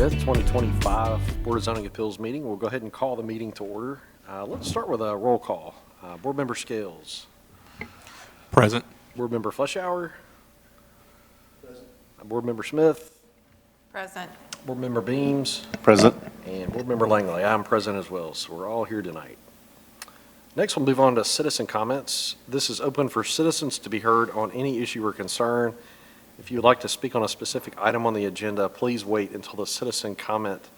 5th, 2025 Board of Zoning Appeals meeting. We'll go ahead and call the meeting to order. Let's start with a roll call. Board Member Scales. Present. Board Member Fleischauer. Present. Board Member Smith. Present. Board Member Beams. Present. And Board Member Langley. I'm present as well, so we're all here tonight. Next, we'll move on to citizen comments. This is open for citizens to be heard on any issue or concern. If you would like to speak on a specific item on the agenda, please wait until the citizen comment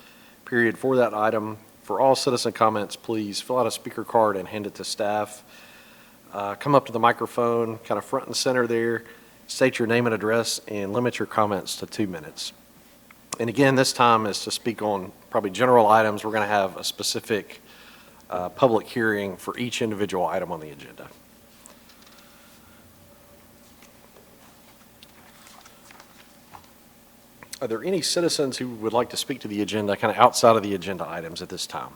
period for that item. For all citizen comments, please fill out a speaker card and hand it to staff. Come up to the microphone, kind of front and center there, state your name and address, and limit your comments to 2 minutes. And again, this time is to speak on probably general items. We're going to have a specific public hearing for each individual item on the agenda. Are there any citizens who would like to speak to the agenda, kind of outside of the agenda items at this time?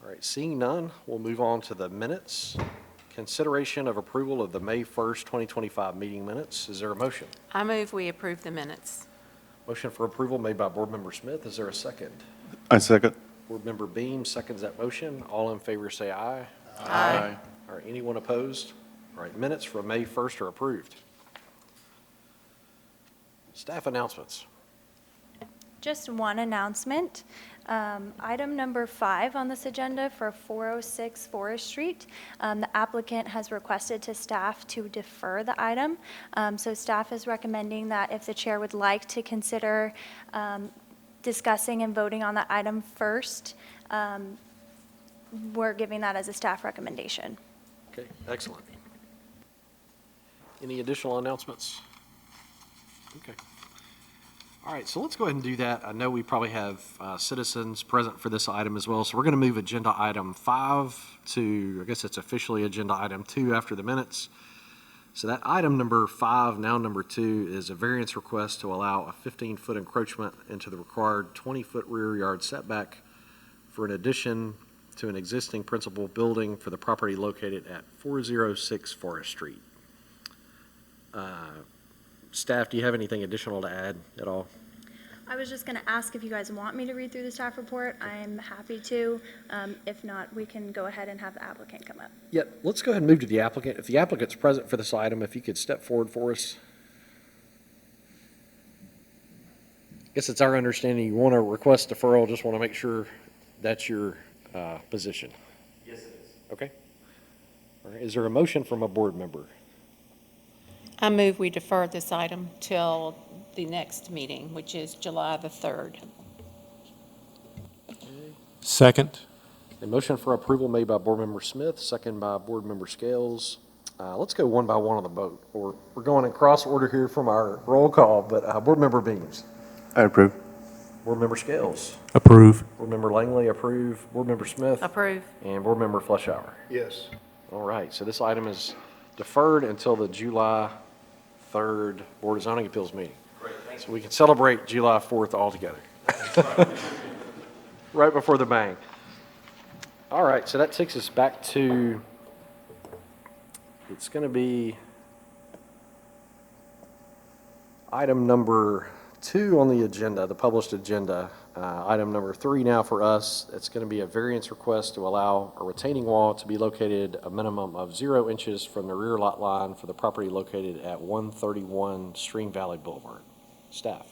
All right, seeing none, we'll move on to the minutes. Consideration of approval of the May 1st, 2025 meeting minutes. Is there a motion? I move we approve the minutes. Motion for approval made by Board Member Smith. Is there a second? I second. Board Member Beam seconds that motion. All in favor say aye. Aye. All right, anyone opposed? All right, minutes from May 1st are approved. Staff announcements. Just one announcement. Item number 5 on this agenda for 406 Forest Street. The applicant has requested to staff to defer the item. So staff is recommending that if the chair would like to consider discussing and voting on the item first, we're giving that as a staff recommendation. Okay, excellent. Any additional announcements? Okay. All right, so let's go ahead and do that. I know we probably have citizens present for this item as well, so we're going to move agenda item 5 to, I guess it's officially agenda item 2 after the minutes. So that item number 5, now number 2, is a variance request to allow a 15-foot encroachment into the required 20-foot rear yard setback for an addition to an existing principal building for the property located at 406 Forest Street. Staff, do you have anything additional to add at all? I was just going to ask if you guys want me to read through the staff report. I'm happy to. If not, we can go ahead and have the applicant come up. Yeah, let's go ahead and move to the applicant. If the applicant's present for this item, if you could step forward for us. I guess it's our understanding you want to request deferral, just want to make sure that's your position. Yes, it is. Okay. All right. Is there a motion from a board member? I move we defer this item till the next meeting, which is July the 3rd. Second. A motion for approval made by Board Member Smith, second by Board Member Scales. Let's go one by one on the vote. We're going in cross order here from our roll call, but Board Member Beams. I approve. Board Member Scales. Approve. Board Member Langley, approve. Board Member Smith. Approve. And Board Member Fleischauer. Yes. All right, so this item is deferred until the July 3rd Board of Zoning Appeals meeting. Great, thanks. So we can celebrate July 4th all together. Right before the bang. All right, so that takes us back to, it's going to be item number 2 on the agenda, the published agenda. Item number 3 now for us, it's going to be a variance request to allow a retaining wall to be located a minimum of 0 inches from the rear lot line for the property located at 131 Stream Valley Boulevard. Staff.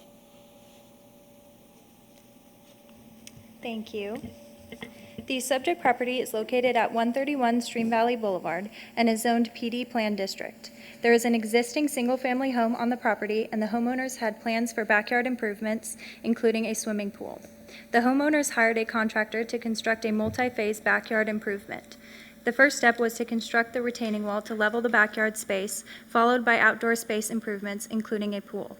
Thank you. The subject property is located at 131 Stream Valley Boulevard and is zoned PD Plan District. There is an existing single-family home on the property, and the homeowners had plans for backyard improvements, including a swimming pool. The homeowners hired a contractor to construct a multi-phase backyard improvement. The first step was to construct the retaining wall to level the backyard space, followed by outdoor space improvements, including a pool.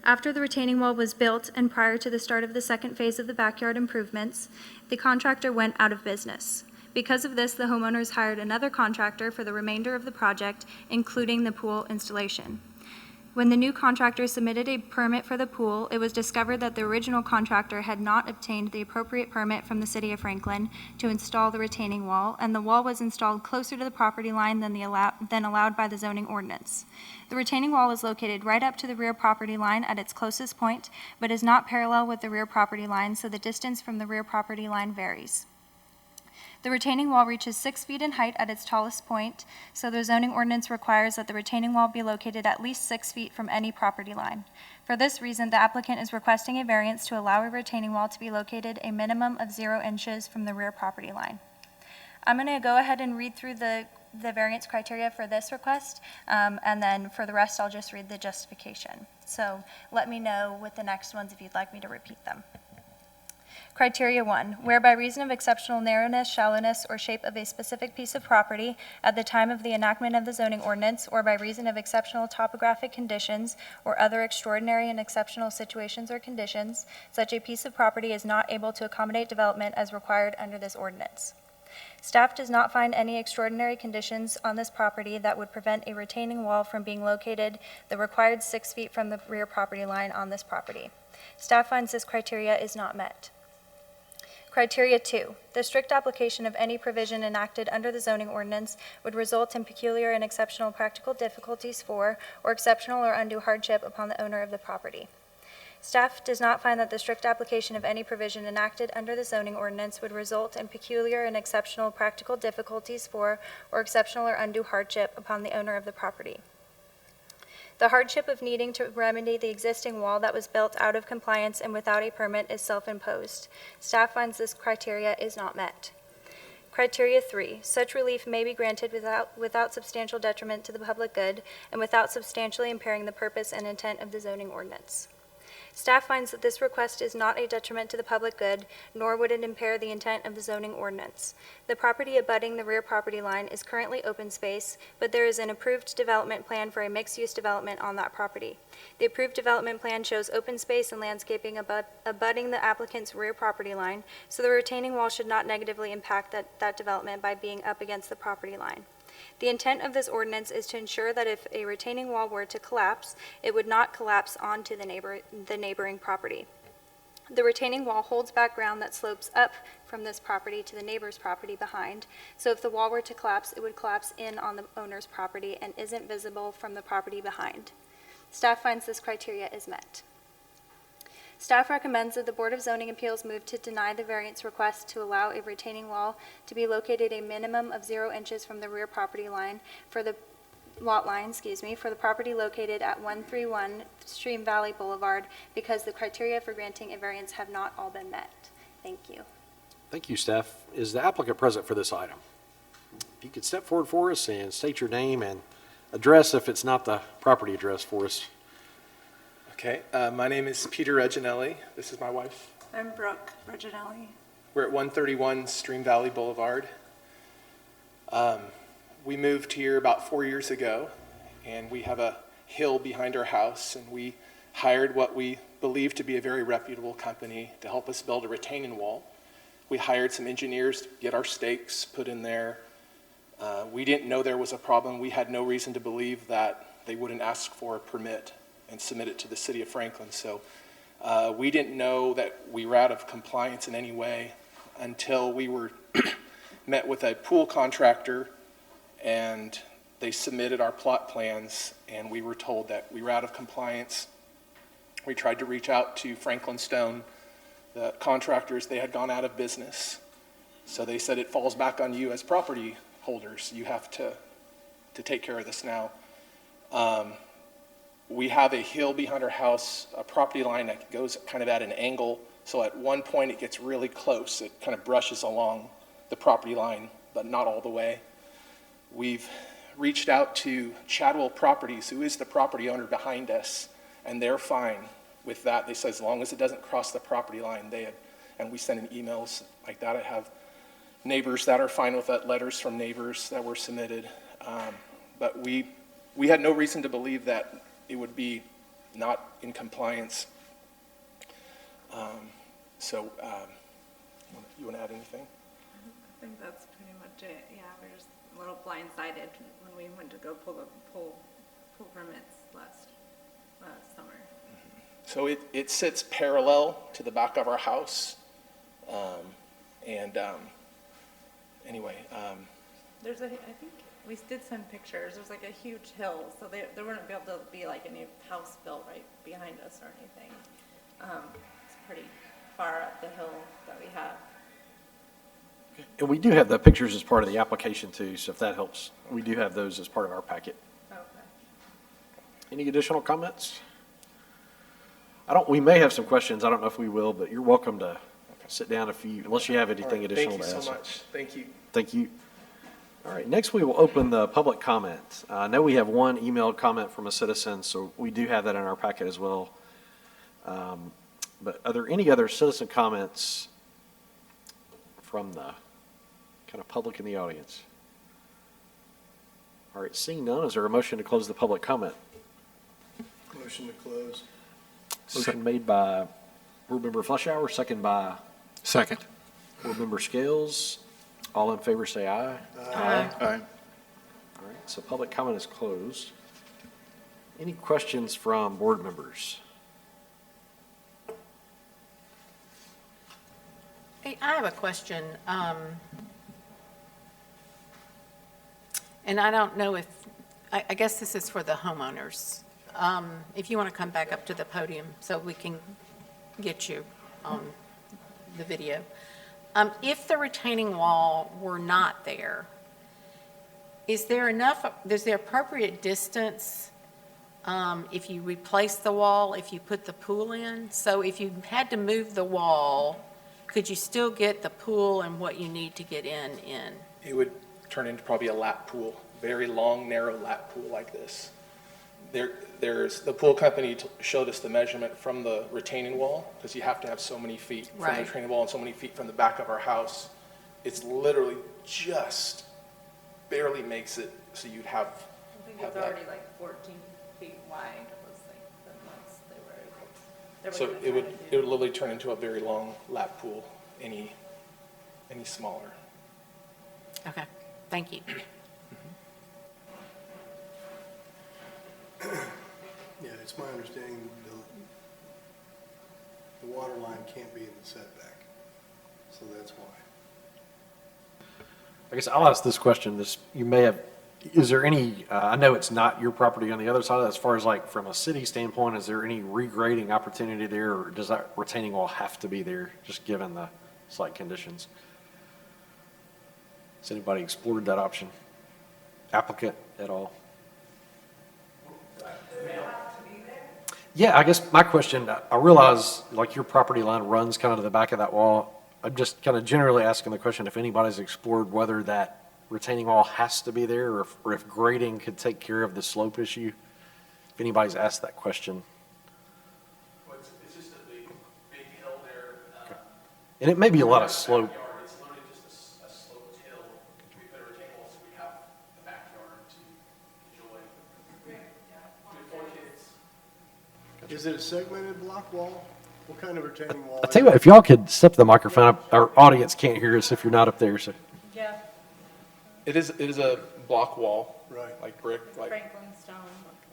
After the retaining wall was built and prior to the start of the second phase of the backyard improvements, the contractor went out of business. Because of this, the homeowners hired another contractor for the remainder of the project, including the pool installation. When the new contractor submitted a permit for the pool, it was discovered that the original contractor had not obtained the appropriate permit from the City of Franklin to install the retaining wall, and the wall was installed closer to the property line than allowed by the zoning ordinance. The retaining wall is located right up to the rear property line at its closest point, but is not parallel with the rear property line, so the distance from the rear property line varies. The retaining wall reaches 6 feet in height at its tallest point, so the zoning ordinance requires that the retaining wall be located at least 6 feet from any property line. For this reason, the applicant is requesting a variance to allow a retaining wall to be located a minimum of 0 inches from the rear property line. I'm going to go ahead and read through the variance criteria for this request, and then for the rest, I'll just read the justification. So let me know with the next ones if you'd like me to repeat them. Criteria 1, where by reason of exceptional narrowness, shallowness, or shape of a specific piece of property at the time of the enactment of the zoning ordinance, or by reason of exceptional topographic conditions or other extraordinary and exceptional situations or conditions, such a piece of property is not able to accommodate development as required under this ordinance. Staff does not find any extraordinary conditions on this property that would prevent a retaining wall from being located the required 6 feet from the rear property line on this property. Staff finds this criteria is not met. Criteria 2, the strict application of any provision enacted under the zoning ordinance would result in peculiar and exceptional practical difficulties for, or exceptional or undue hardship upon the owner of the property. Staff does not find that the strict application of any provision enacted under the zoning ordinance would result in peculiar and exceptional practical difficulties for, or exceptional or undue hardship upon the owner of the property. The hardship of needing to remedy the existing wall that was built out of compliance and without a permit is self-imposed. Staff finds this criteria is not met. Criteria 3, such relief may be granted without substantial detriment to the public good and without substantially impairing the purpose and intent of the zoning ordinance. Staff finds that this request is not a detriment to the public good, nor would it impair the intent of the zoning ordinance. The property abutting the rear property line is currently open space, but there is an approved development plan for a mixed-use development on that property. The approved development plan shows open space and landscaping abutting the applicant's rear property line, so the retaining wall should not negatively impact that development by being up against the property line. The intent of this ordinance is to ensure that if a retaining wall were to collapse, it would not collapse onto the neighboring property. The retaining wall holds back ground that slopes up from this property to the neighbor's property behind, so if the wall were to collapse, it would collapse in on the owner's property and isn't visible from the property behind. Staff finds this criteria is met. Staff recommends that the Board of Zoning Appeals move to deny the variance request to allow a retaining wall to be located a minimum of 0 inches from the rear property line for the lot line, for the property located at 131 Stream Valley Boulevard because the criteria for granting a variance have not all been met. Thank you. Thank you, Steph. Is the applicant present for this item? If you could step forward for us and state your name and address if it's not the property address for us. Okay, my name is Peter Reginelli. This is my wife. I'm Brooke Reginelli. We're at 131 Stream Valley Boulevard. We moved here about 4 years ago, and we have a hill behind our house, and we hired what we believe to be a very reputable company to help us build a retaining wall. We hired some engineers to get our stakes put in there. We didn't know there was a problem. We had no reason to believe that they wouldn't ask for a permit and submit it to the City of Franklin. So we didn't know that we were out of compliance in any way until we were met with a pool contractor, and they submitted our plot plans, and we were told that we were out of compliance. We tried to reach out to Franklin Stone. The contractors, they had gone out of business. So they said it falls back on you as property holders. You have to take care of this now. We have a hill behind our house, a property line that goes kind of at an angle. So at one point it gets really close. It kind of brushes along the property line, but not all the way. We've reached out to Chadwell Properties, who is the property owner behind us, and they're fine with that. They said as long as it doesn't cross the property line, and we send in emails like that. I have neighbors that are fine with that, letters from neighbors that were submitted. But we had no reason to believe that it would be not in compliance. You want to add anything? I think that's pretty much it. Yeah, we're just a little blindsided when we went to go pull permits last summer. So it sits parallel to the back of our house. Anyway, There's I think we did send pictures. There's like a huge hill, so there wouldn't be able to be like any house built right behind us or anything. It's pretty far up the hill that we have. And we do have the pictures as part of the application too, so if that helps, we do have those as part of our packet. Okay. Any additional comments? We may have some questions, I don't know if we will, but you're welcome to sit down unless you have all anything right, additional to ask. thank you so much. Thank you. Thank you. All right, next we will open the public comment. I know we have one emailed comment from a citizen, so we do have that in our packet as well. But are there any other citizen comments from the kind of public in the audience? All right, seeing none, is there a motion to close the public comment? Motion to close. Motion made by Board Member Fleischauer, second by Second. Board Member Scales. All in favor say aye. Aye. All right, so public comment is closed. Any questions from board members? Hey, I have a question. And I don't know if, I guess this is for the homeowners. If you want to come back up to the podium so we can get you on the video. If the retaining wall were not there, is there appropriate distance if you replace the wall, if you put the pool in? So if you had to move the wall, could you still get the pool and what you need to get in? It would turn into probably a lap pool, very long, narrow lap pool like this. The pool company showed us the measurement from the retaining wall, because you have to have so many feet from the Right. retaining wall and so many feet from the back of our house. It's literally just barely makes it so you'd have. I think have it's that. already like 14 feet wide. It was like the months they were able to. they were So gonna it try would, to it do. would literally turn into a very long lap pool, any smaller. Okay, thank you. Yeah, it's my understanding the water line can't be in the setback, so that's why. I guess I'll ask this question, you may have, is there any, I know it's not your property on the other side, as far as like from a city standpoint, is there any regrading opportunity there, or does that retaining wall have to be there, just given the slight conditions? Has anybody explored that option? Applicant at all? Yeah, I guess my question, I realize like your property line runs kind of to the back of that wall. I'm just kind of generally asking the question if anybody's explored whether that retaining wall has to be there, or if grading could take care of the slope issue. If anybody's asked that question. It's just a big hill there. And it may be a lot of slope. It's literally just a sloped hill. We put a retaining wall so we have the backyard to enjoy. With 4 kids. Is it a segmented block wall? What kind of retaining wall? I'll tell you what, if y'all could step to the microphone, our audience can't hear us if you're not up there, so. Yeah, It is a block wall. Right. Like brick, like, Franklin stone,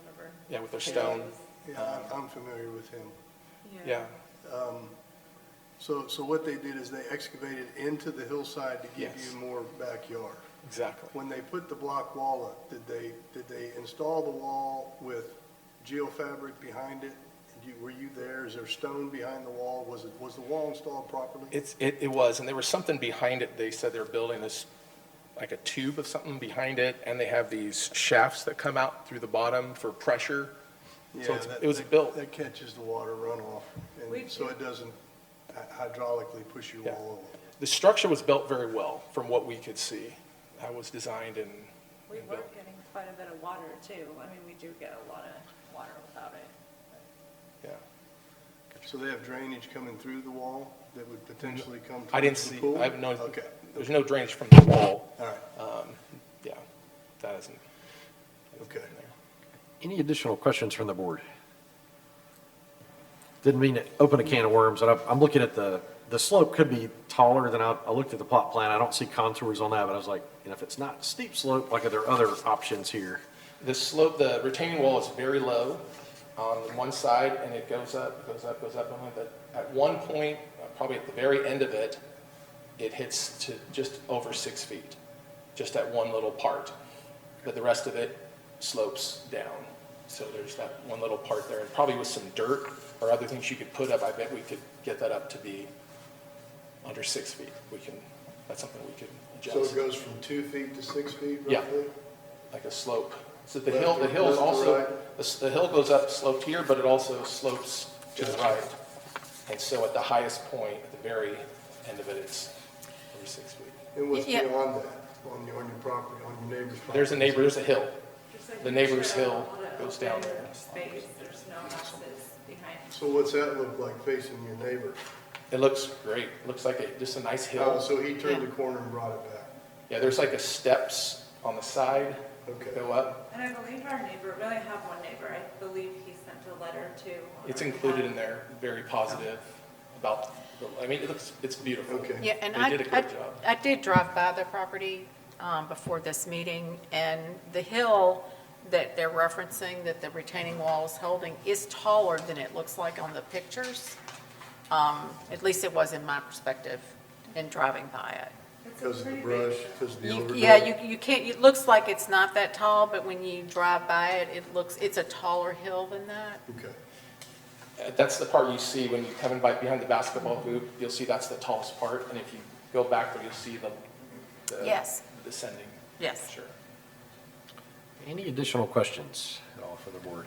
whatever. yeah, with their stone. Yeah, I'm familiar with him. Yeah. So what they did is they excavated into the hillside to give Yes. you more backyard. Exactly. When they put the block wall up, did they install the wall with geofabric behind it? Were you there? Is there stone behind the wall? Was the wall installed properly? It was, and there was something behind it. They said they're building this, like a tube of something behind it, and they have these shafts that come out through the bottom for pressure. So Yeah, it was built. That catches the water runoff, and so it doesn't hydraulically push your Yeah. wall over. The structure was built very well from what we could see. That was designed and We and were built. getting quite a bit of water too. I mean, we do get a lot of water without it. Yeah. So they have drainage coming through the wall that would potentially come I didn't towards the see, pool? I have no, Okay, there's no drainage from the wall. all right, Yeah, that isn't. okay. there. Any additional questions from the board? Didn't mean to open a can of worms, and I'm looking at the slope could be taller than I looked at the plot plan. I don't see contours on that, but I was like, if it's not steep slope, like are there other options here? The slope, the retaining wall is very low, on one side, and it goes up, goes up, goes up. But at one point, probably at the very end of it, it hits to just over 6 feet, just at one little part. But the rest of it slopes down. So there's that one little part there, and probably with some dirt or other things you could put up, I bet we could get that up to be under 6 feet. That's something we could So adjust. it goes from 2 feet to 6 feet Yeah. roughly? Like a slope. So the Left hill to- is left to also, right? the hill goes up sloped here, but it also slopes to the right. And so at the highest point, at the very end of it, it's over 6 feet. And what's Yeah. beyond that, on your property, on your neighbor's property? There's a hill. Just like The you neighbor's showed, hill all the goes down open there. Space, there's no houses behind. So what's that look like facing your neighbor? It looks great. Looks like just a nice hill. So he turned the corner and brought it back? Yeah, there's like a steps on the side, Okay. go up. And I believe our neighbor, we only have one neighbor, I believe he sent a letter to. It's included in there, very positive about, it's beautiful. Okay. Yeah, and They did a great job. I did drive by the property before this meeting, and the hill that they're referencing, that the retaining wall is holding, is taller than it looks like on the pictures. At least it was in my perspective in driving by it. Because of the brush, because of the overgrowth? Yeah, you can't, it looks like it's not that tall, but when you drive by it, it's a taller hill than that. Okay. That's the part you see when you come in behind the basketball hoop. You'll see that's the tallest part, and if you go back there, you'll see the Yes. descending. Yes. Sure. Any additional questions at all for the board?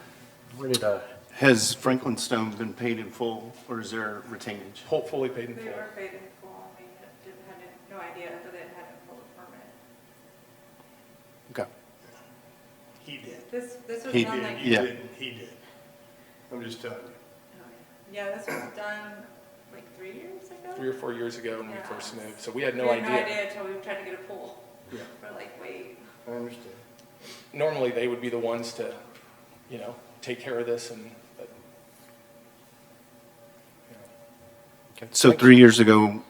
Ready to, Has Franklin Stone been paid in full, or is there retainage? Hopefully paid in They full. were paid in full, we had no idea that they hadn't pulled a permit. Okay. He did. This was He done did, like. yeah. He did. I'm just telling you. Yeah, this was done like 3 years ago? 3 or 4 years ago when we Yeah. first moved, so we had no We had no idea. idea until we tried to get a pool. Yeah. We're like, wait. I understand. Normally, they would be the ones to, take care of this and, but, So 3 years ago,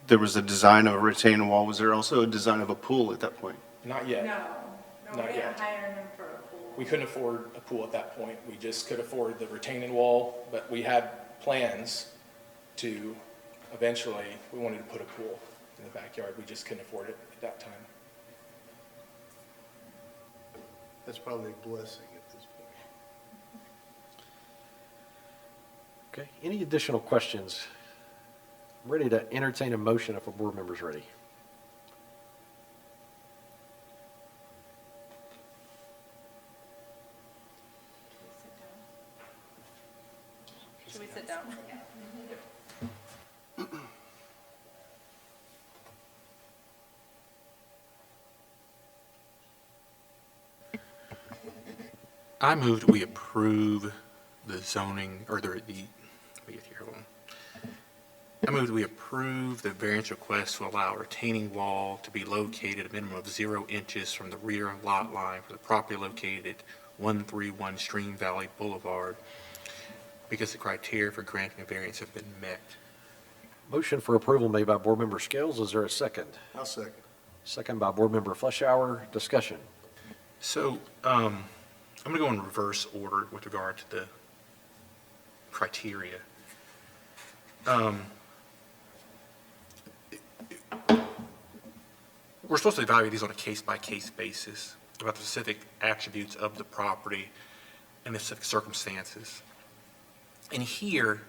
there was a design of a retaining wall. Was there also a design of a pool at that point? not yet. No, we Not didn't yet. hire him for a pool. We couldn't afford a pool at that point. We just could afford the retaining wall, but we had plans to, eventually, we wanted to put a pool in the backyard. We just couldn't afford it at that time. That's probably a blessing at this point. okay, any additional questions? I'm ready to entertain a motion if a board member's ready. Should we sit down? I moved we approve the zoning, or let me get here, hold on. I moved we approve the variance request to allow a retaining wall to be located a minimum of 0 inches from the rear lot line for the property located at 131 Stream Valley Boulevard, because the criteria for granting a variance have been met. Motion for approval made by Board Member Scales. Is there a second? I'll second. Second by Board Member Fleschauer. Discussion. So, I'm going to go in reverse order with regard to the criteria. We're supposed to evaluate these on a case-by-case basis about the specific attributes of the property and the specific circumstances. And here,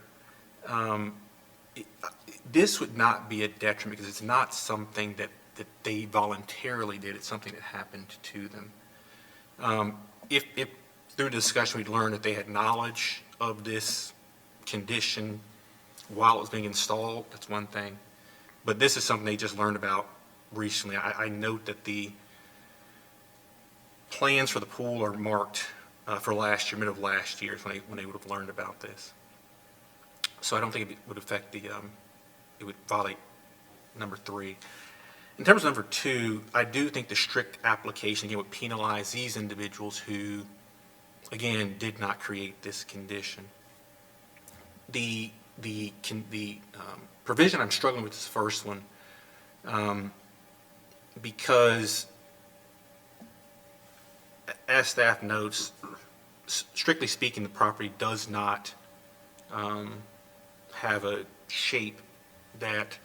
this would not be a detriment because it's not something that they voluntarily did. It's something that happened to them. If through discussion we'd learned that they had knowledge of this condition while it was being installed, that's one thing. But this is something they just learned about recently. I note that the plans for the pool are marked for last year, mid of last year, is when they would have learned about this. So I don't think it would affect it would violate number 3. In terms of number 2, I do think the strict application, again, would penalize these individuals who, again, did not create this condition. The provision I'm struggling with is the first one, because, as staff notes, strictly speaking, the property does not have a shape that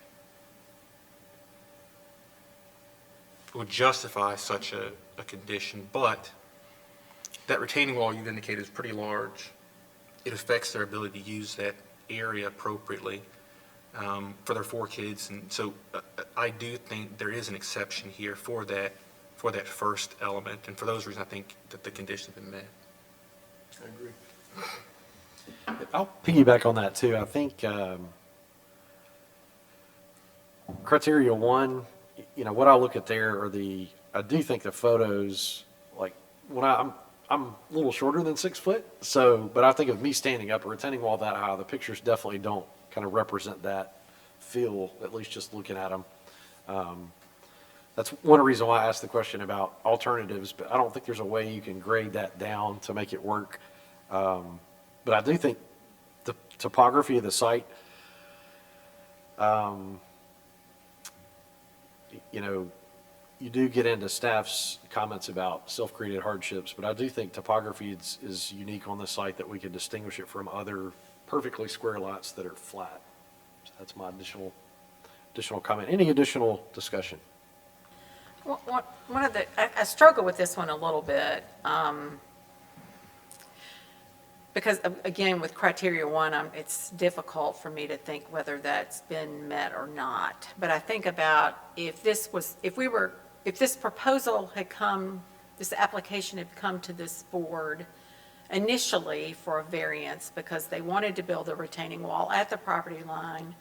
would justify such a condition, but that retaining wall you've indicated is pretty large. It affects their ability to use that area appropriately for their 4 kids, and so I do think there is an exception here for that first element, and for those reasons, I think that the conditions have been met. I agree. I'll piggyback on that too. I think criteria 1, what I look at there are I do think the photos, like when I'm a little shorter than 6 foot, but I think of me standing up, a retaining wall that high, the pictures definitely don't kind of represent that feel, at least just looking at them. That's one reason why I asked the question about alternatives, but I don't think there's a way you can grade that down to make it work. But I do think the topography of the site, you do get into staff's comments about self-created hardships, but I do think topography is unique on the site that we could distinguish it from other perfectly square lots that are flat. So that's my additional comment. Any additional discussion? I struggle with this one a little bit, because again, with criteria 1, it's difficult for me to think whether that's been met or not. But I think about if this proposal had come, this application had come to this board initially for a variance because they wanted to build a retaining wall at the property line,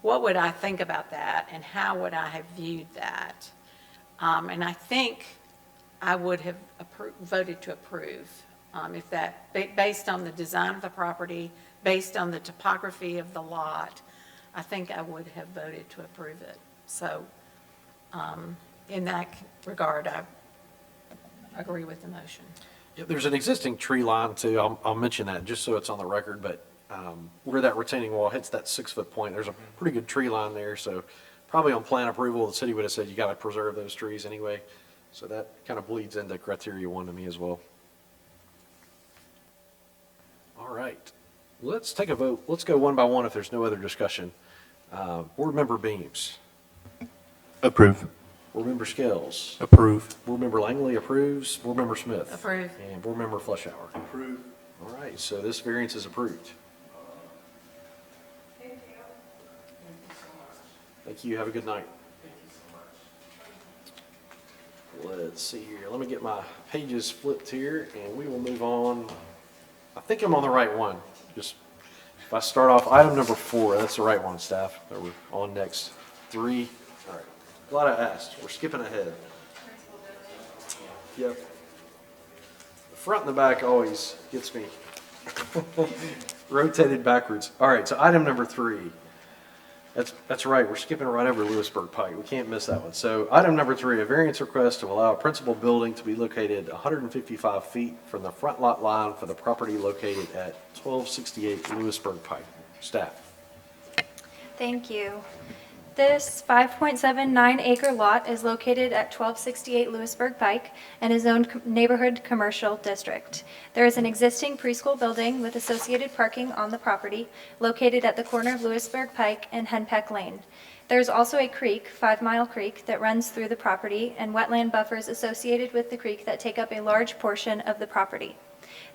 what would I think about that and how would I have viewed that? And I think I would have voted to approve if that, based on the design of the property, based on the topography of the lot, I think I would have voted to approve it. So in that regard, I agree with the motion. Yeah, there's an existing tree line too. I'll mention that just so it's on the record, but where that retaining wall hits that 6 foot point, there's a pretty good tree line there. So probably on plan approval, the city would have said you got to preserve those trees anyway. So that kind of bleeds into criteria 1 to me as well. All right, let's take a vote. Let's go one by one if there's no other discussion. Board Member Beams. Approve. Board Member Scales. Approve. Board Member Langley approves. Board Member Smith. Approve. And Board Member Fleschauer. Approve. All right, so this variance is approved. Thank you. Have a good night. Let's see here. Let me get my pages flipped here and we will move on. I think I'm on the right one. Just if I start off item number 4, that's the right one, staff. That we're on next. 3. All right. Glad I asked. We're skipping ahead. Yep. The front and the back always gets me rotated backwards. All right, so item number 3. That's right, we're skipping right over Lewisburg Pike. We can't miss that one. So item number 3, a variance request to allow a principal building to be located 155 feet from the front lot line for the property located at 1268 Lewisburg Pike. Staff. Thank you. This 5.79 acre lot is located at 1268 Lewisburg Pike and is zoned neighborhood commercial district. There is an existing preschool building with associated parking on the property located at the corner of Lewisburg Pike and Henpeck Lane. There is also a creek, 5 Mile Creek, that runs through the property and wetland buffers associated with the creek that take up a large portion of the property.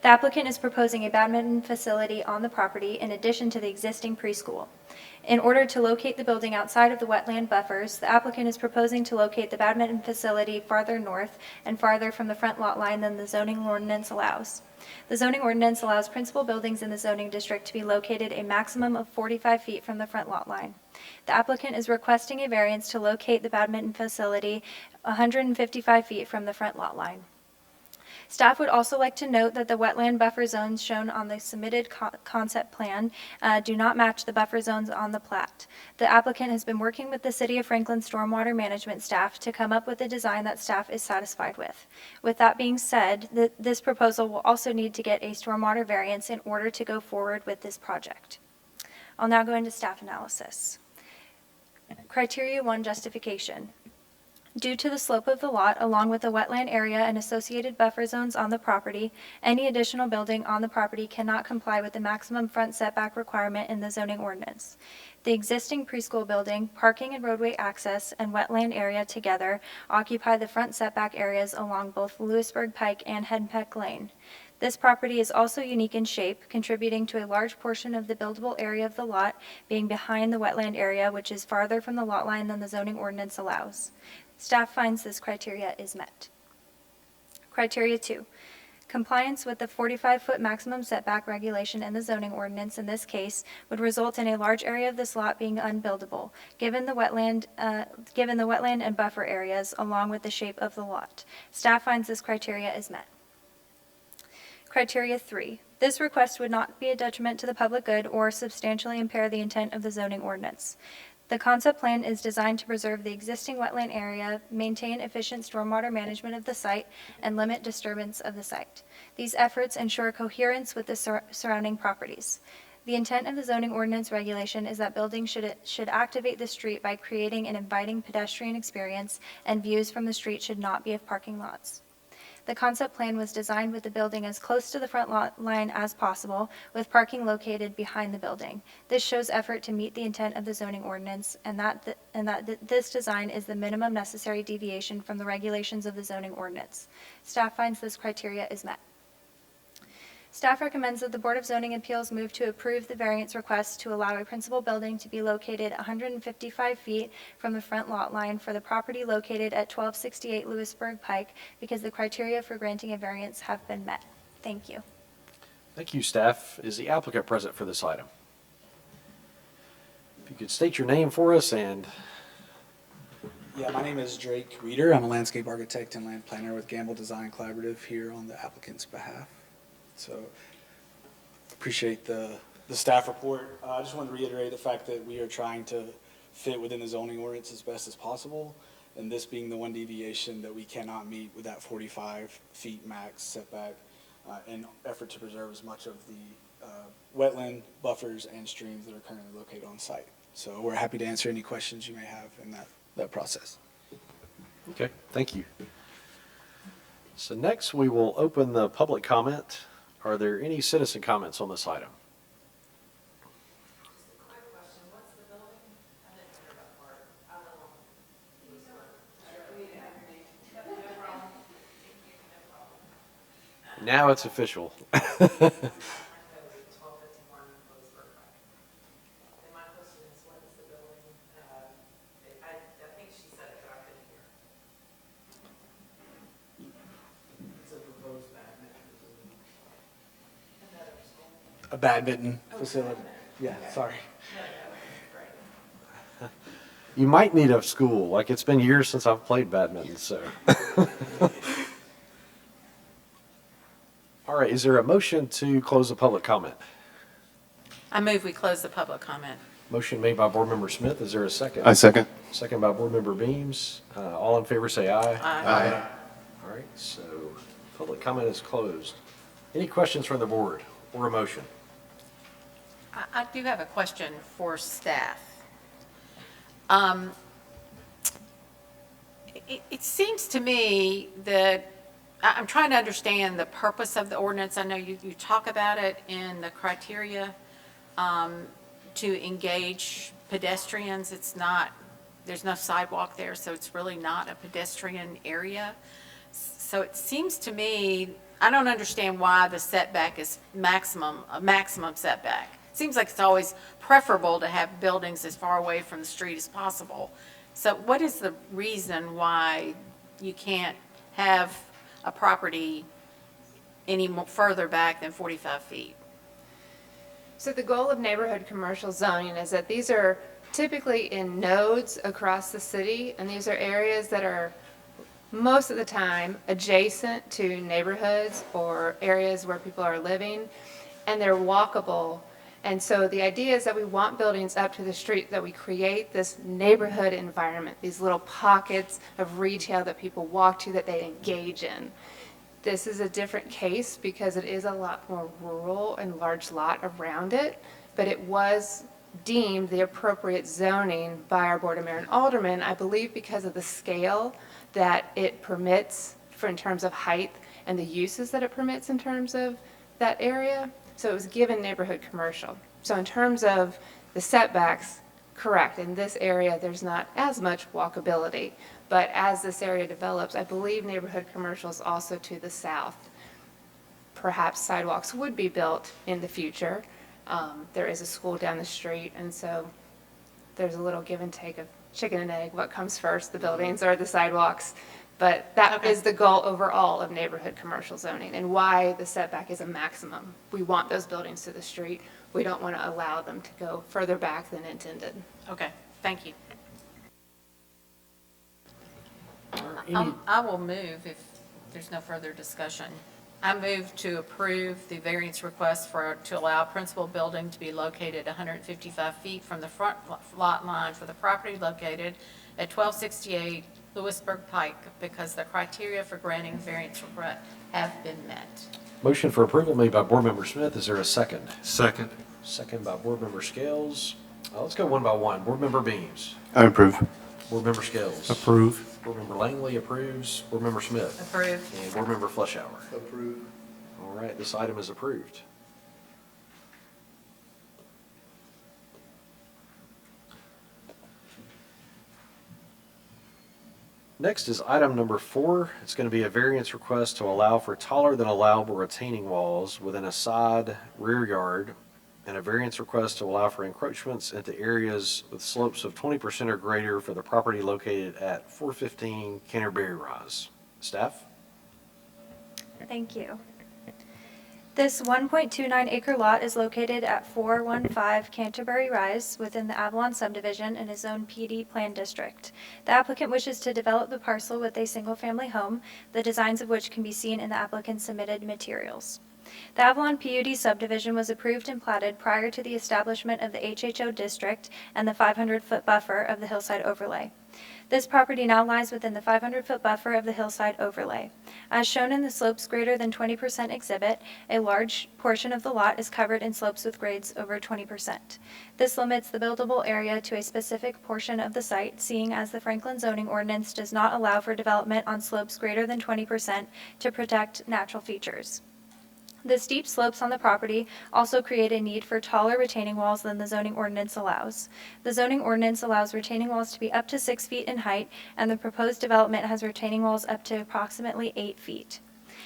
The applicant is proposing a badminton facility on the property in addition to the existing preschool. In order to locate the building outside of the wetland buffers, the applicant is proposing to locate the badminton facility farther north and farther from the front lot line than the zoning ordinance allows. The zoning ordinance allows principal buildings in the zoning district to be located a maximum of 45 feet from the front lot line. The applicant is requesting a variance to locate the badminton facility 155 feet from the front lot line. Staff would also like to note that the wetland buffer zones shown on the submitted concept plan do not match the buffer zones on the plat. The applicant has been working with the City of Franklin Stormwater Management staff to come up with a design that staff is satisfied with. With that being said, this proposal will also need to get a stormwater variance in order to go forward with this project. I'll now go into staff analysis. Criteria 1 justification. Due to the slope of the lot, along with the wetland area and associated buffer zones on the property, any additional building on the property cannot comply with the maximum front setback requirement in the zoning ordinance. The existing preschool building, parking and roadway access, and wetland area together occupy the front setback areas along both Lewisburg Pike and Henpeck Lane. This property is also unique in shape, contributing to a large portion of the buildable area of the lot being behind the wetland area, which is farther from the lot line than the zoning ordinance allows. Staff finds this criteria is met. Criteria 2, compliance with the 45-foot maximum setback regulation in the zoning ordinance in this case would result in a large area of this lot being unbuildable, given the wetland and buffer areas along with the shape of the lot. Staff finds this criteria is met. Criteria 3, this request would not be a detriment to the public good or substantially impair the intent of the zoning ordinance. The concept plan is designed to preserve the existing wetland area, maintain efficient stormwater management of the site, and limit disturbance of the site. These efforts ensure coherence with the surrounding properties. The intent of the zoning ordinance regulation is that buildings should activate the street by creating an inviting pedestrian experience, and views from the street should not be of parking lots. The concept plan was designed with the building as close to the front lot line as possible, with parking located behind the building. This shows effort to meet the intent of the zoning ordinance, and that this design is the minimum necessary deviation from the regulations of the zoning ordinance. Staff finds this criteria is met. Staff recommends that the Board of Zoning Appeals move to approve the variance request to allow a principal building to be located 155 feet from the front lot line for the property located at 1268 Lewisburg Pike, because the criteria for granting a variance have been met. Thank you. Thank you, staff. Is the applicant present for this item? If you could state your name for us and Yeah, my name is Drake Reeder. I'm a landscape architect and land planner with Gamble Design Collaborative here on the applicant's behalf. So appreciate the staff report. I just wanted to reiterate the fact that we are trying to fit within the zoning ordinance as best as possible, and this being the one deviation that we cannot meet with that 45 feet max setback in effort to preserve as much of the wetland buffers and streams that are currently located on site. So we're happy to answer any questions you may have in that process. okay, thank you. So next, we will open the public comment. Are there any citizen comments on this item? Now it's official. A badminton facility. Yeah, sorry. You might need a school, like it's been years since I've played badminton, so. All right, is there a motion to close the public comment? I move we close the public comment. Motion made by Board Member Smith, is there a second? I second. Second by Board Member Beams. All in favor say aye. Aye. All right, so public comment is closed. Any questions from the board or a motion? I do have a question for staff. It seems to me that, I'm trying to understand the purpose of the ordinance. I know you talk about it in the criteria to engage pedestrians. It's not, there's no sidewalk there, so it's really not a pedestrian area. So it seems to me, I don't understand why the setback is a maximum setback. Seems like it's always preferable to have buildings as far away from the street as possible. So what is the reason why you can't have a property any further back than 45 feet? So the goal of neighborhood commercial zoning is that these are typically in nodes across the city, and these are areas that are most of the time adjacent to neighborhoods or areas where people are living, and they're walkable. And so the idea is that we want buildings up to the street, that we create this neighborhood environment, these little pockets of retail that people walk to, that they engage in. This is a different case because it is a lot more rural and large lot around it, but it was deemed the appropriate zoning by our Board of Mayor and Aldermen, I believe because of the scale that it permits for in terms of height and the uses that it permits in terms of that area. So it was given neighborhood commercial. So in terms of the setbacks, correct, in this area, there's not as much walkability. But as this area develops, I believe neighborhood commercial is also to the south. Perhaps sidewalks would be built in the future. There is a school down the street, and so there's a little give and take of chicken and egg, what comes first, the buildings or the sidewalks? But that is the goal overall of neighborhood commercial zoning and why the setback is a maximum. We want those buildings to the street. We don't want to allow them to go further back than intended. Okay, thank you. Any- I will move if there's no further discussion. I move to approve the variance request to allow principal building to be located 155 feet from the front lot line for the property located at 1268 Lewisburg Pike because the criteria for granting variance request have been met. Motion for approval made by Board Member Smith. Is there a second? Second. Second by Board Member Scales. Let's go one by one. Board Member Beams. I approve. Board Member Scales. Approve. Board Member Langley approves. Board Member Smith. Approved. And Board Member Fleschauer. Approved. All right, this item is approved. Next is item number 4. It's going to be a variance request to allow for taller than allowable retaining walls within a side rear yard, and a variance request to allow for encroachments into areas with slopes of 20% or greater for the property located at 415 Canterbury Rise. Staff? Thank you. This 1.29 acre lot is located at 415 Canterbury Rise within the Avalon subdivision in a Zone PD plan district. The applicant wishes to develop the parcel with a single-family home, the designs of which can be seen in the applicant's submitted materials. The Avalon PUD subdivision was approved and platted prior to the establishment of the HHO district and the 500-foot buffer of the hillside overlay. This property now lies within the 500-foot buffer of the hillside overlay. As shown in the slopes greater than 20% exhibit, a large portion of the lot is covered in slopes with grades over 20%. This limits the buildable area to a specific portion of the site, seeing as the Franklin zoning ordinance does not allow for development on slopes greater than 20% to protect natural features. The steep slopes on the property also create a need for taller retaining walls than the zoning ordinance allows. The zoning ordinance allows retaining walls to be up to 6 feet in height, and the proposed development has retaining walls up to approximately 8 feet.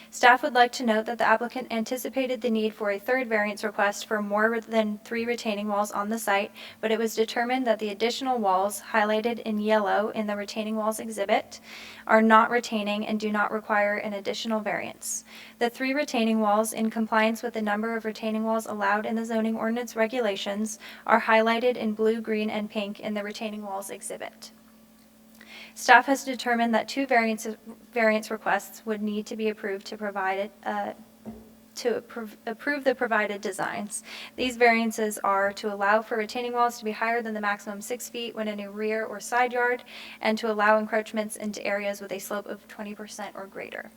Staff would like to note that the applicant anticipated the need for a third variance request for more than 3 retaining walls on the site, but it was determined that the additional walls highlighted in yellow in the retaining walls exhibit are not retaining and do not require an additional variance. The 3 retaining walls, in compliance with the number of retaining walls allowed in the zoning ordinance regulations, are highlighted in blue, green, and pink in the retaining walls exhibit. Staff has determined that 2 variance requests would need to be approved to approve the provided designs. These variances are to allow for retaining walls to be higher than the maximum 6 feet when in a rear or side yard, and to allow encroachments into areas with a slope of 20% or greater.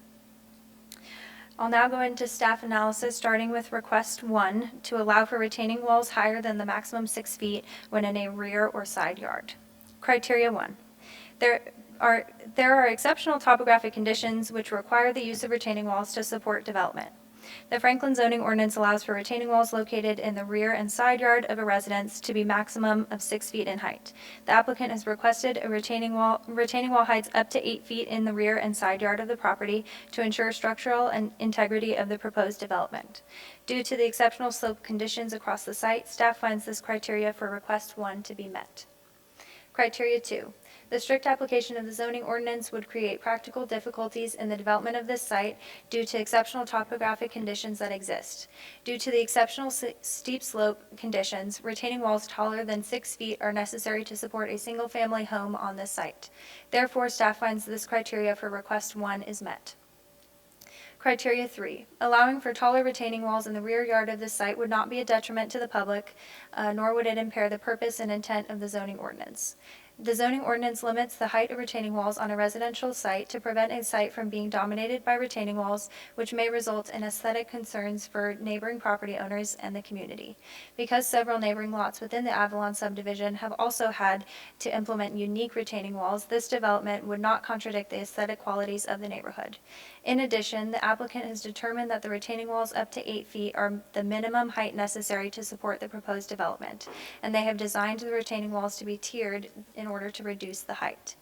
I'll now go into staff analysis, starting with request 1, to allow for retaining walls higher than the maximum 6 feet when in a rear or side yard. Criteria 1. There are exceptional topographic conditions which require the use of retaining walls to support development. The Franklin zoning ordinance allows for retaining walls located in the rear and side yard of a residence to be maximum of 6 feet in height. The applicant has requested a retaining wall heights up to 8 feet in the rear and side yard of the property to ensure structural and integrity of the proposed development. Due to the exceptional slope conditions across the site, staff finds this criteria for request 1 to be met. Criteria 2. The strict application of the zoning ordinance would create practical difficulties in the development of this site due to exceptional topographic conditions that exist. Due to the exceptional steep slope conditions, retaining walls taller than 6 feet are necessary to support a single-family home on this site. Therefore, staff finds this criteria for request 1 is met. Criteria 3. Allowing for taller retaining walls in the rear yard of this site would not be a detriment to the public, nor would it impair the purpose and intent of the zoning ordinance. The zoning ordinance limits the height of retaining walls on a residential site to prevent a site from being dominated by retaining walls, which may result in aesthetic concerns for neighboring property owners and the community. Because several neighboring lots within the Avalon subdivision have also had to implement unique retaining walls, this development would not contradict the aesthetic qualities of the neighborhood. In addition, the applicant has determined that the retaining walls up to 8 feet are the minimum height necessary to support the proposed development, and they have designed the retaining walls to be tiered in order to reduce the height.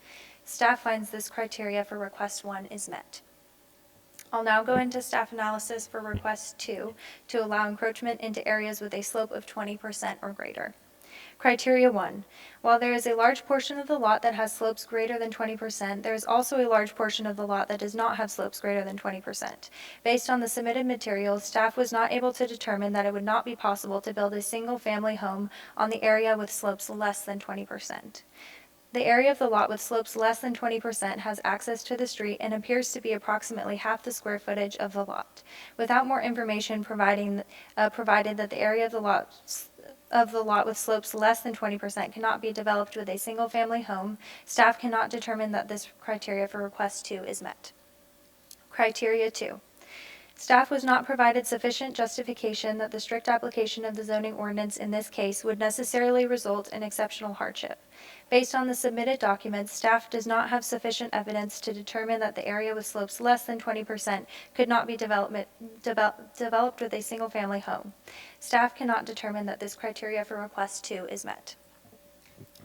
Staff finds this criteria for request 1 is met. I'll now go into staff analysis for request 2 to allow encroachment into areas with a slope of 20% or greater. Criteria 1. While there is a large portion of the lot that has slopes greater than 20%, there is also a large portion of the lot that does not have slopes greater than 20%. Based on the submitted materials, staff was not able to determine that it would not be possible to build a single-family home on the area with slopes less than 20%. The area of the lot with slopes less than 20% has access to the street and appears to be approximately half the square footage of the lot. Without more information provided that the area of the lot with slopes less than 20% cannot be developed with a single-family home, staff cannot determine that this criteria for request 2 is met. Criteria 2. Staff was not provided sufficient justification that the strict application of the zoning ordinance in this case would necessarily result in exceptional hardship. Based on the submitted documents, staff does not have sufficient evidence to determine that the area with slopes less than 20% could not be developed with a single-family home. Staff cannot determine that this criteria for request 2 is met.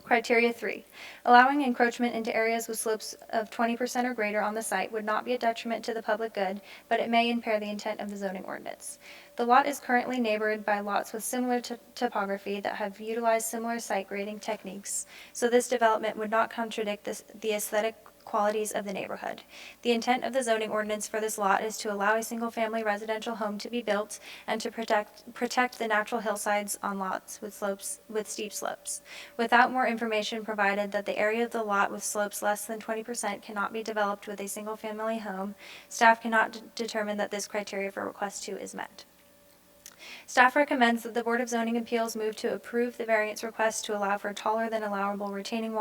Criteria 3. Allowing encroachment into areas with slopes of 20% or greater on the site would not be a detriment to the public good, but it may impair the intent of the zoning ordinance. The lot is currently neighbored by lots with similar topography that have utilized similar site grading techniques, so this development would not contradict the aesthetic qualities of the neighborhood. The intent of the zoning ordinance for this lot is to allow a single-family residential home to be built and to protect the natural hillsides on lots with steep slopes. Without more information provided that the area of the lot with slopes less than 20% cannot be developed with a single-family home, staff cannot determine that this criteria for request 2 is met. Staff recommends that the Board of Zoning Appeals move to approve the variance request to allow for a taller than allowable retaining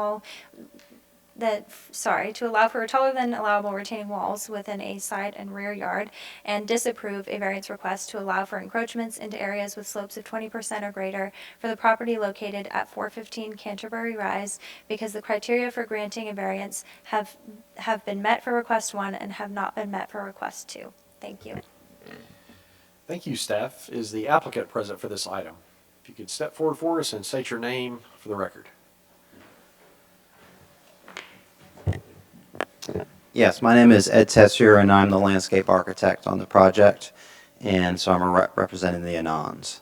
walls within a side and rear yard, and disapprove a variance request to allow for encroachments into areas with slopes of 20% or greater for the property located at 415 Canterbury Rise, because the criteria for granting a variance have been met for request 1 and have not been met for request 2. Thank you. Thank you, staff. Is the applicant present for this item? If you could step forward for us and state your name for the record. Yes, my name is Ed Tessier, and I'm the landscape architect on the project, and so I'm representing the Anons.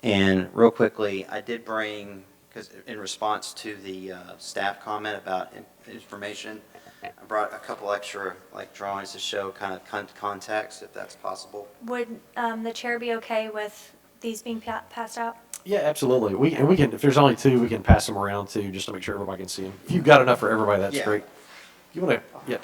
And real quickly, I did bring, because in response to the staff comment about information, I brought a couple extra drawings to show kind of context, if that's possible. Would the chair be okay with these being passed out? Yeah, absolutely. We can, if there's only 2, we can pass them around too, just to make sure everybody can see them. If you've got enough for everybody, that's Yeah. great. You want to, yeah.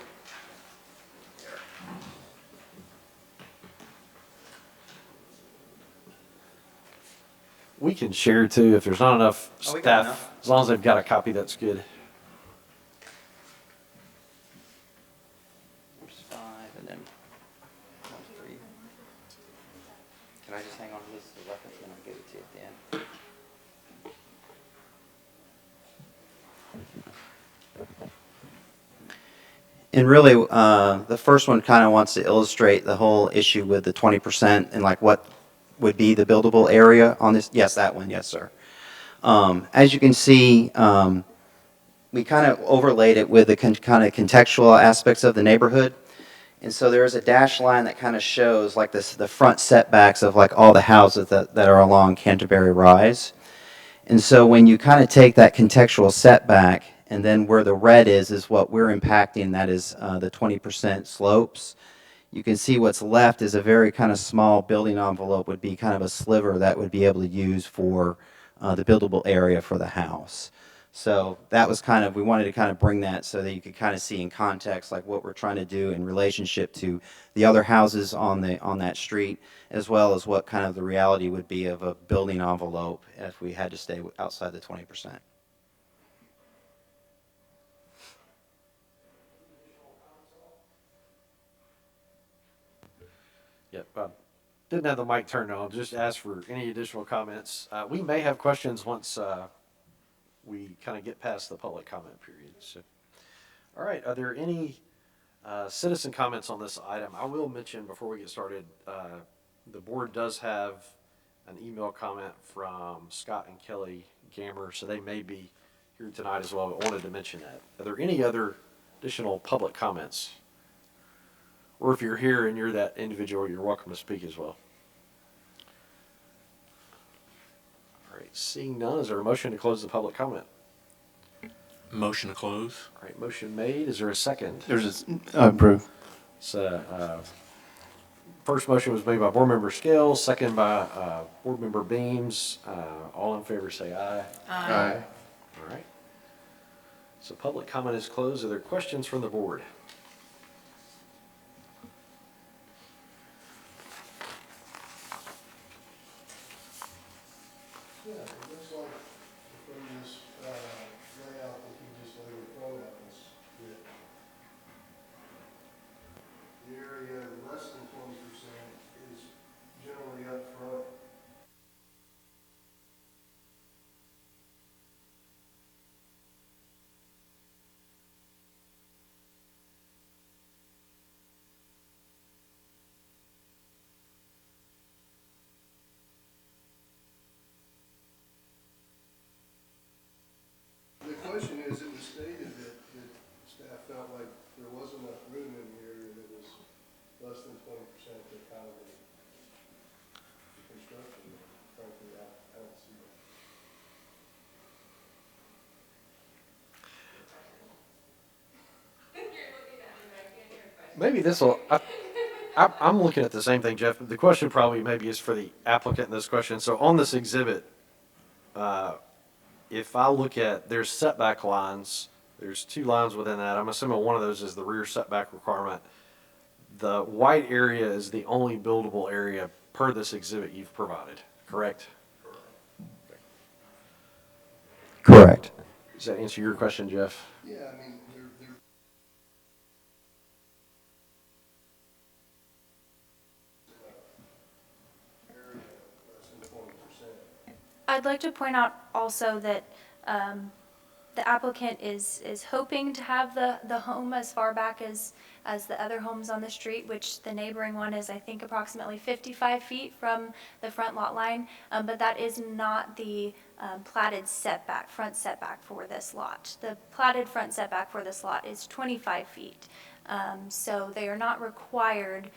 We can share too, if there's not enough Oh, we got staff, enough. as long as they've got a copy, that's good. There's 5, and then 3. Can I just hang on to this as a reference, and I'll give it to you at the end? And really, the first one kind of wants to illustrate the whole issue with the 20% and what would be the buildable area on this. Yes, that one. Yes, sir. As you can see, we kind of overlaid it with the kind of contextual aspects of the neighborhood. And so there is a dashed line that kind of shows the front setbacks of all the houses that are along Canterbury Rise. And so when you kind of take that contextual setback, and then where the red is what we're impacting, that is the 20% slopes. You can see what's left is a very kind of small building envelope, would be kind of a sliver that would be able to use for the buildable area for the house. So that was kind of, we wanted to kind of bring that so that you could kind of see in context what we're trying to do in relationship to the other houses on that street, as well as what kind of the reality would be of a building envelope if we had to stay outside the 20%. Yep, didn't have the mic turned on, just ask for any additional comments. We may have questions once we kind of get past the public comment period, so. All right, are there any citizen comments on this item? I will mention before we get started, the board does have an email comment from Scott and Kelly Gammer, so they may be here tonight as well, but wanted to mention that. Are there any other additional public comments? Or if you're here and you're that individual, you're welcome to speak as well. All right, seeing none, is there a motion to close the public comment? Motion to close? All right, motion made. Is there a second? There's a, approve. So, first motion was made by Board Member Scales, second by Board Member Beams. All in favor say aye. Aye. All right. So public comment is closed. Are there questions from the board? Yeah, it looks like from this layout that you just laid in front of us, that the area less than 20% is generally up front. The question is, it was stated that staff felt like there wasn't enough room in the area that was less than 20% to accommodate the construction. Frankly, I don't see that. Maybe this will, I'm looking at the same thing, Jeff. The question probably maybe is for the applicant in this question. So on this exhibit, if I look at, there's setback lines, there's 2 lines within that. I'm assuming one of those is the rear setback requirement. The white area is the only buildable area per this exhibit you've provided, correct? Correct. Does that answer your question, Jeff? Yeah, I mean, they're area less than 20%. I'd like to point out also that the applicant is hoping to have the home as far back as the other homes on the street, which the neighboring one is, I think, approximately 55 feet from the front lot line. But that is not the platted setback, front setback for this lot. The platted front setback for this lot is 25 feet. So they are not required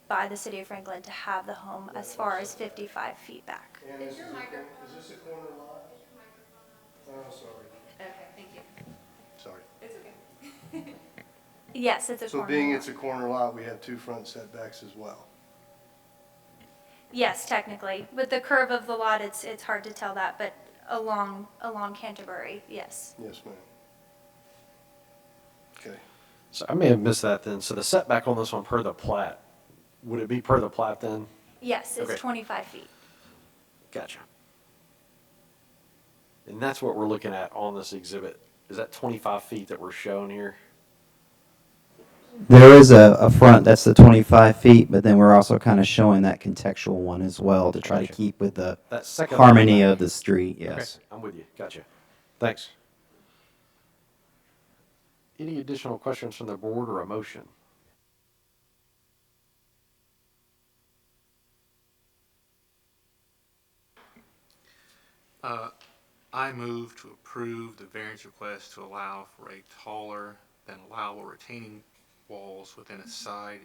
by the city of Franklin to have the home as far as 55 feet back. And is this a corner lot? Oh, sorry. Okay, thank you. Sorry. It's okay. Yes, it's a So corner being lot. it's a corner lot, we have 2 front setbacks as well. Yes, technically. With the curve of the lot, it's hard to tell that, but along Canterbury, yes. Yes, ma'am. Okay. So I may have missed that then. So the setback on this one per the plat, would it be per the plat then? Yes, it's Okay. 25 feet. Gotcha. And that's what we're looking at on this exhibit. Is that 25 feet that we're showing here? There is a front that's the 25 feet, but then we're also kind of showing that contextual one as well to try to Gotcha. keep with the That second harmony line. of the street, Okay, yes. I'm with you. Gotcha. Thanks. Any additional questions from the board or a motion? I move to approve the variance request to allow for a taller than allowable retaining walls within a side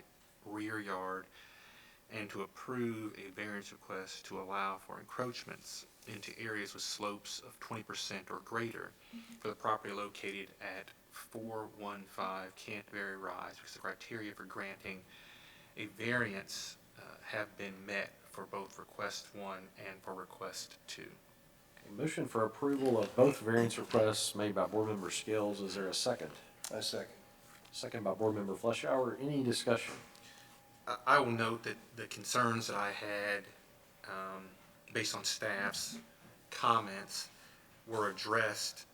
rear yard, and to approve a variance request to allow for encroachments into areas with slopes of 20% or greater for the property located at 415 Canterbury Rise, because the criteria for granting a variance have been met for both request 1 and for request 2. A motion for approval of both variance requests made by Board Member Scales. Is there a second? I second. Second by Board Member Fleschauer. Any discussion? I will note that the concerns that I had, based on staff's comments, were addressed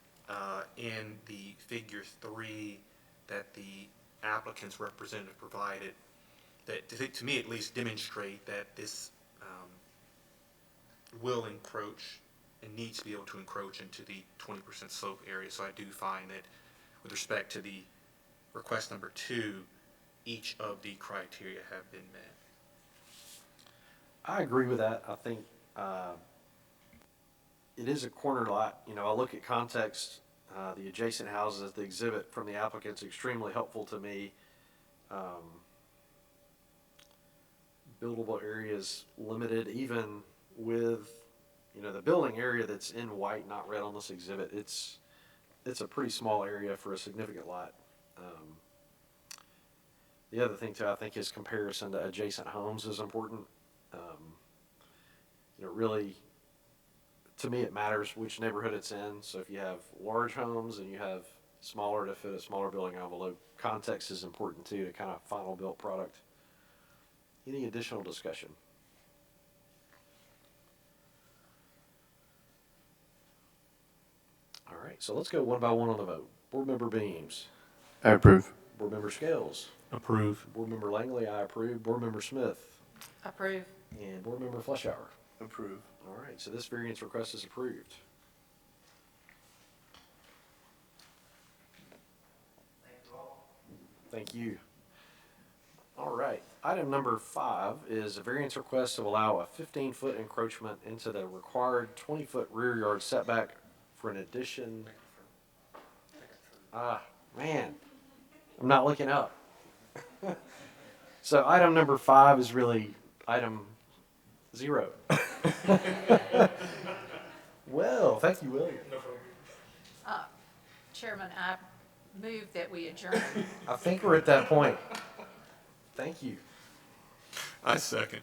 in the figure 3 that the applicant's representative provided. that, to me at least, demonstrate that this will encroach and needs to be able to encroach into the 20% slope area. So I do find that with respect to the request number 2, each of the criteria have been met. I agree with that. I think it is a corner lot. You know, I look at context, the adjacent houses, the exhibit from the applicant's extremely helpful to me. Buildable areas limited, even with, you know, the building area that's in white, not red on this exhibit. It's a pretty small area for a significant lot. The other thing too, I think, is comparison to adjacent homes is important. You know, really, to me, it matters which neighborhood it's in. So if you have large homes and you have smaller to fit a smaller building envelope, context is important too, to kind of final built product. Any additional discussion? All right, so let's go one by one on the vote. Board Member Beams. I approve. Board Member Scales. Approve. Board Member Langley, I approve. Board Member Smith. Approve. And Board Member Fleischauer. Approve. All right, so this variance request is approved. Thank you. All right, item number 5 is a variance request to allow a 15-foot encroachment into the required 20-foot rear yard setback for an addition. Man, I'm not looking up. So item number 5 is really item 0. Well, thank you, William. Chairman, I move that we adjourn. I think we're at that point. Thank you. I second.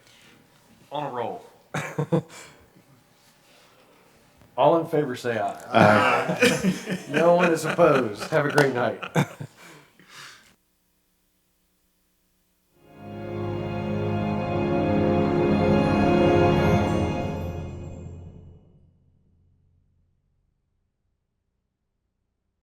On a roll. All in favor say aye. Aye. No one is opposed. Have a great night.